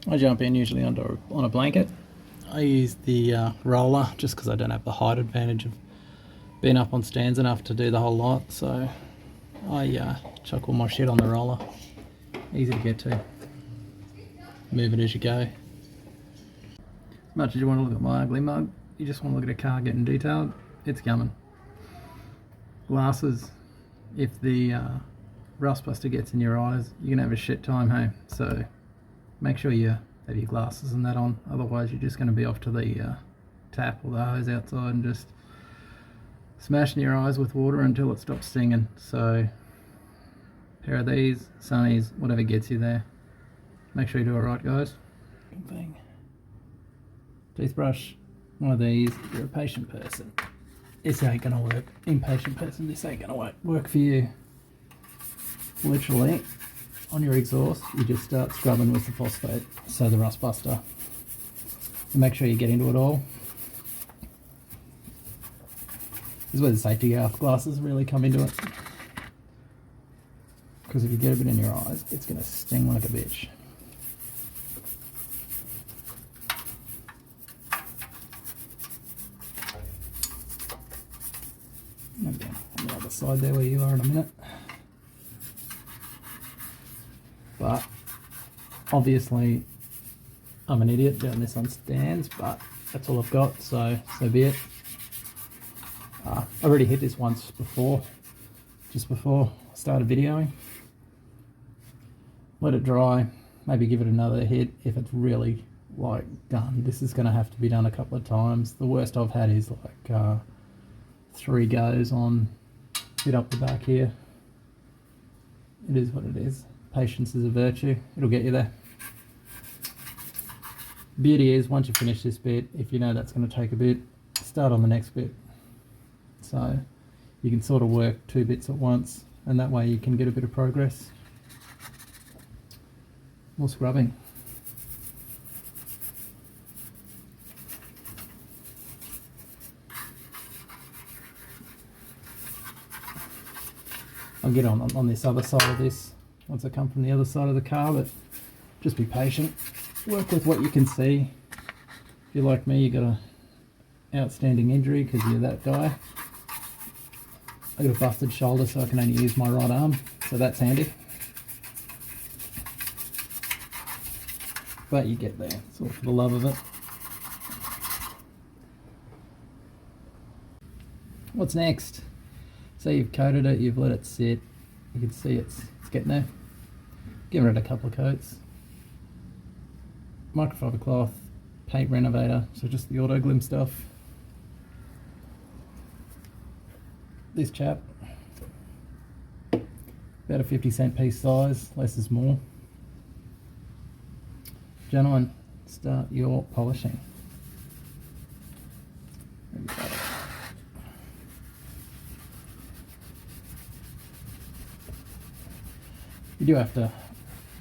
I jump in usually on a blanket. I use the roller just because I don't have the height advantage of being up on stands enough to do the whole lot, so I chuck all my shit on the roller. Easy to get to. Move it as you go. As much as you want to look at my ugly mug, you just want to look at a car getting detailed, it's coming. Glasses, if the rust buster gets in your eyes, you're going to have a shit time, hey? So make sure you have your glasses and that on, otherwise you're just going to be off to the tap or the hose outside and just smashing your eyes with water until it stops stinging. So pair of these, sunnies, whatever gets you there. Make sure you do it right, guys. Good thing. Toothbrush, one of these. If you're a patient person, this ain't gonna work. Impatient person, this ain't gonna work for you. Literally, on your exhaust, you just start scrubbing with the phosphate, so the rust buster. And make sure you get into it all. This is where the safety glasses really come into it. Because if you get a bit in your eyes, it's going to sting like a bitch. Maybe on the other side there where you are in a minute. But obviously I'm an idiot doing this on stands, but that's all I've got, so be it. I've already hit this once before, just before I started videoing. Let it dry, maybe give it another hit if it's really like done. This is going to have to be done a couple of times. The worst I've had is like 3 goes on bit up the back here. It is what it is. Patience is a virtue. It'll get you there. Beauty is once you finish this bit, if you know that's going to take a bit, start on the next bit. So you can sort of work 2 bits at once, and that way you can get a bit of progress. More scrubbing. I'll get on this other side of this once I come from the other side of the car, but just be patient. Work with what you can see. If you're like me, you got an outstanding injury because you're that guy. I got a busted shoulder, so I can only use my right arm, so that's handy. But you get there, it's all for the love of it. What's next? So you've coated it, you've let it sit, you can see it's getting there. Give it a couple of coats. Microfiber cloth, paint renovator, so just the auto glim stuff. This chap, about a 50-cent piece size, less is more. Gentlemen, start your polishing. You do have to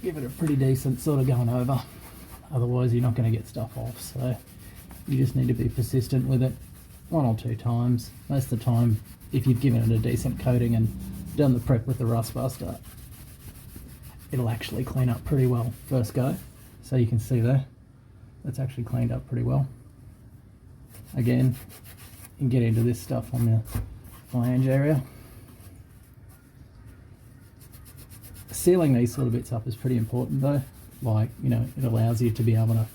give it a pretty decent sort of going over, otherwise you're not going to get stuff off, so you just need to be persistent with it 1 or 2 times. Most of the time, if you've given it a decent coating and done the prep with the rust buster, it'll actually clean up pretty well first go. So you can see there, that's actually cleaned up pretty well. Again, you can get into this stuff on the flange area. Sealing these sort of bits up is pretty important though. Like, you know, it allows you to be able to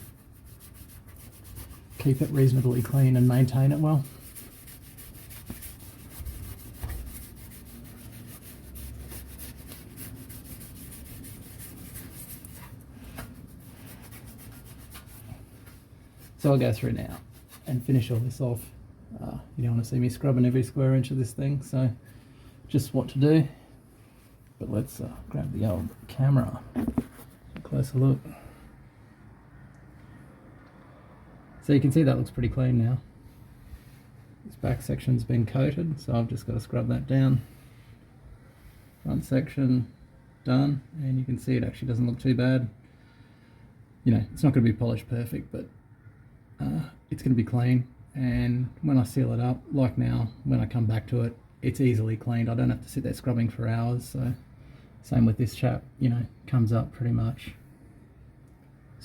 keep it reasonably clean and maintain it well. So I'll go through now and finish all this off. You don't want to see me scrubbing every square inch of this thing, so just what to do. But let's grab the old camera, a closer look. So you can see that looks pretty clean now. This back section's been coated, so I've just got to scrub that down. Front section done, and you can see it actually doesn't look too bad. You know, it's not going to be polished perfect, but it's going to be clean, and when I seal it up, like now, when I come back to it, it's easily cleaned. I don't have to sit there scrubbing for hours. So same with this chap, you know, comes up pretty much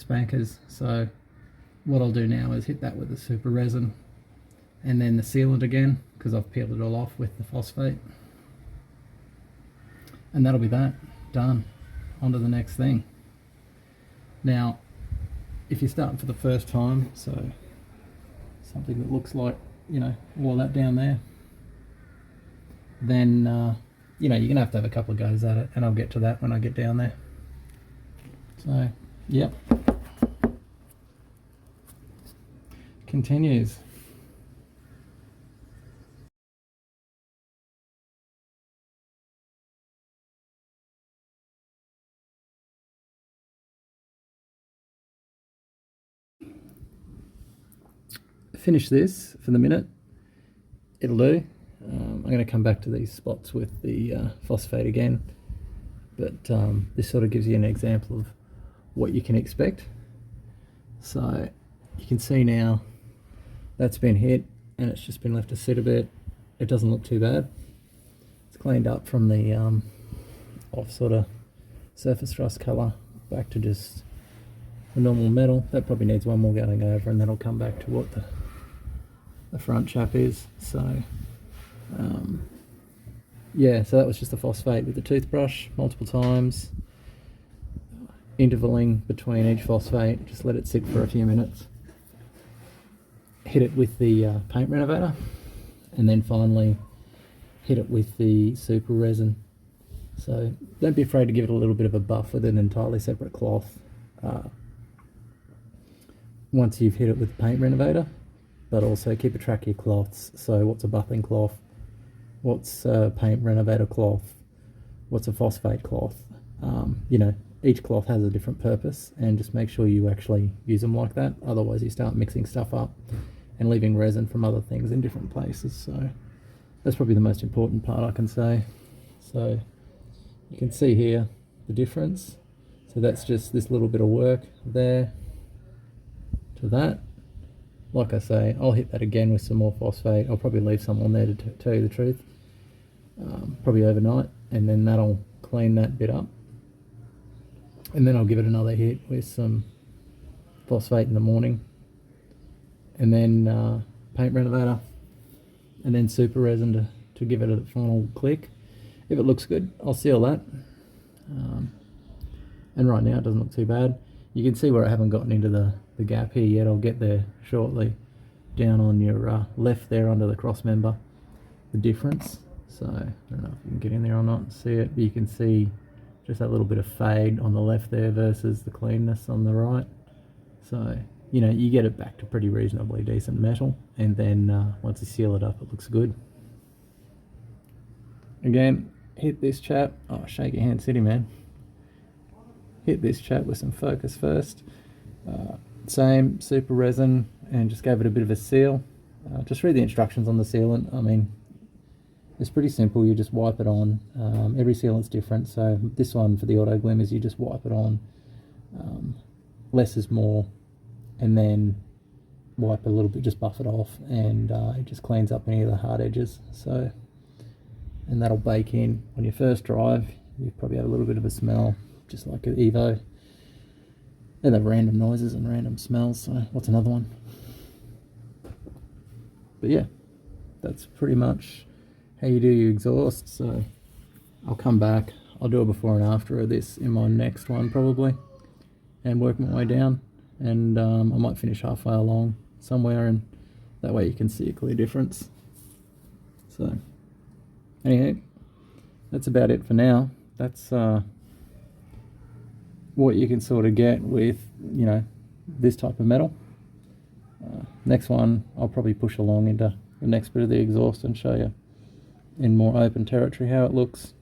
spankers. So what I'll do now is hit that with the super resin and then the sealant again, because I've peeled it all off with the phosphate. And that'll be that, done. On to the next thing. Now, if you're starting for the first time, so something that looks like, you know, all that down there, then, you know, you're going to have a couple of goes at it, and I'll get to that when I get down there. So, yep. Continues. Finish this for the minute. It'll do. I'm going to come back to these spots with the phosphate again, but this sort of gives you an example of what you can expect. So you can see now that's been hit and it's just been left to sit a bit. It doesn't look too bad. It's cleaned up from the off sort of surface rust colour back to just a normal metal. That probably needs one more going over, and then I'll come back to what the front chap is. So yeah, so that was just a phosphate with the toothbrush multiple times, intervaling between each phosphate, just let it sit for a few minutes, hit it with the paint renovator, and then finally hit it with the super resin. So don't be afraid to give it a little bit of a buff with an entirely separate cloth once you've hit it with the paint renovator, but also keep a track of your cloths. So what's a buffing cloth, what's a paint renovator cloth, what's a phosphate cloth. You know, each cloth has a different purpose, and just make sure you actually use them like that. Otherwise you start mixing stuff up and leaving resin from other things in different places. So that's probably the most important part I can say. So you can see here the difference. So that's just this little bit of work there to that. Like I say, I'll hit that again with some more phosphate. I'll probably leave some on there to tell you the truth, probably overnight, and then that'll clean that bit up. And then I'll give it another hit with some phosphate in the morning, and then paint renovator, and then super resin to give it a final click. If it looks good, I'll seal that. And right now it doesn't look too bad. You can see where I haven't gotten into the gap here yet. I'll get there shortly. Down on your left there under the cross member, the difference. So I don't know if you can get in there or not and see it, but you can see just that little bit of fade on the left there versus the cleanness on the right. So, you know, you get it back to pretty reasonably decent metal, and then once you seal it up, it looks good. Again, hit this chap. Oh, shake your hand, city man. Hit this chap with some focus first. Same super resin, and just gave it a bit of a seal. Just read the instructions on the sealant. I mean, it's pretty simple. You just wipe it on. Every sealant's different, so this one for the auto glimmers, you just wipe it on. Less is more, and then wipe a little bit, just buff it off, and it just cleans up any of the hard edges. So, and that'll bake in. When you first drive, you probably have a little bit of a smell, just like an Evo. And have random noises and random smells. So what's another one? But yeah, that's pretty much how you do your exhaust. So I'll come back. I'll do a before and after of this in my next one probably, and work my way down. And I might finish halfway along somewhere, and that way you can see a clear difference. So anyhow, that's about it for now. That's what you can sort of get with, you know, this type of metal. Next one I'll probably push along into the next bit of the exhaust and show you in more open territory how it looks.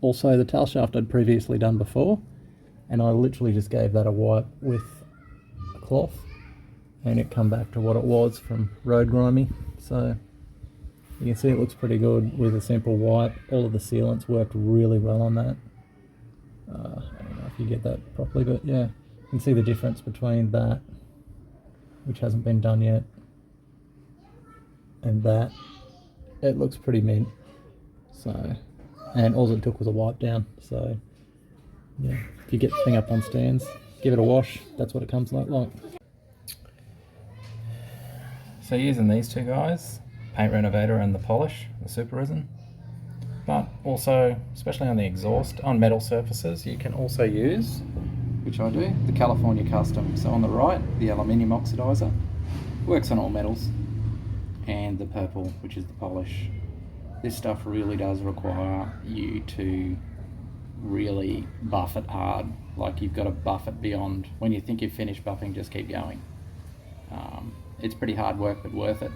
Also, the tail shaft I'd previously done before, and I literally just gave that a wipe with a cloth, and it come back to what it was from road grimy. So you can see it looks pretty good with a simple wipe. All of the sealants worked really well on that. I don't know if you get that properly, but yeah, you can see the difference between that, which hasn't been done yet, and that. It looks pretty mint. So, and all it took was a wipe down. So yeah, if you get the thing up on stands, give it a wash. That's what it comes like. So using these two guys, Paint Renovator and the polish, the super resin, but also, especially on the exhaust, on metal surfaces, you can also use, which I do, the California Custom. So on the right, the aluminium oxidizer, works on all metals, and the purple, which is the polish. This stuff really does require you to really buff it hard. Like, you've got to buff it beyond, when you think you've finished buffing, just keep going. It's pretty hard work, but worth it.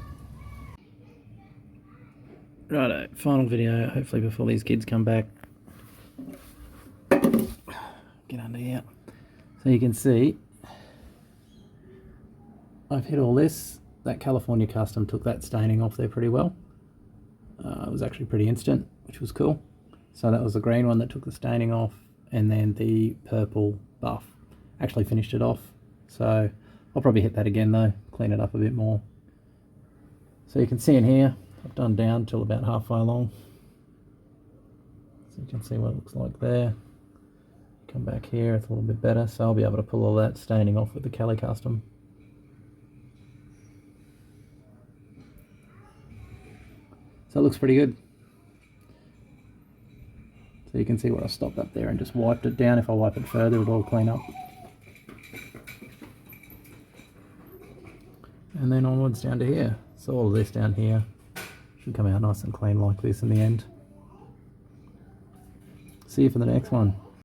Righto, final video, hopefully before these kids come back. Get under here. So you can see, I've hit all this. That California Custom took that staining off there pretty well. It was actually pretty instant, which was cool. So that was the green one that took the staining off, and then the purple buff actually finished it off. So I'll probably hit that again though, clean it up a bit more. So you can see in here, I've done down till about halfway along. So you can see what it looks like there. Come back here, it's a little bit better, so I'll be able to pull all that staining off with the Cali Custom. So it looks pretty good. So you can see where I stopped up there and just wiped it down. If I wipe it further, it'll all clean up. And then onwards down to here. So all of this down here should come out nice and clean like this in the end. See you for the next one.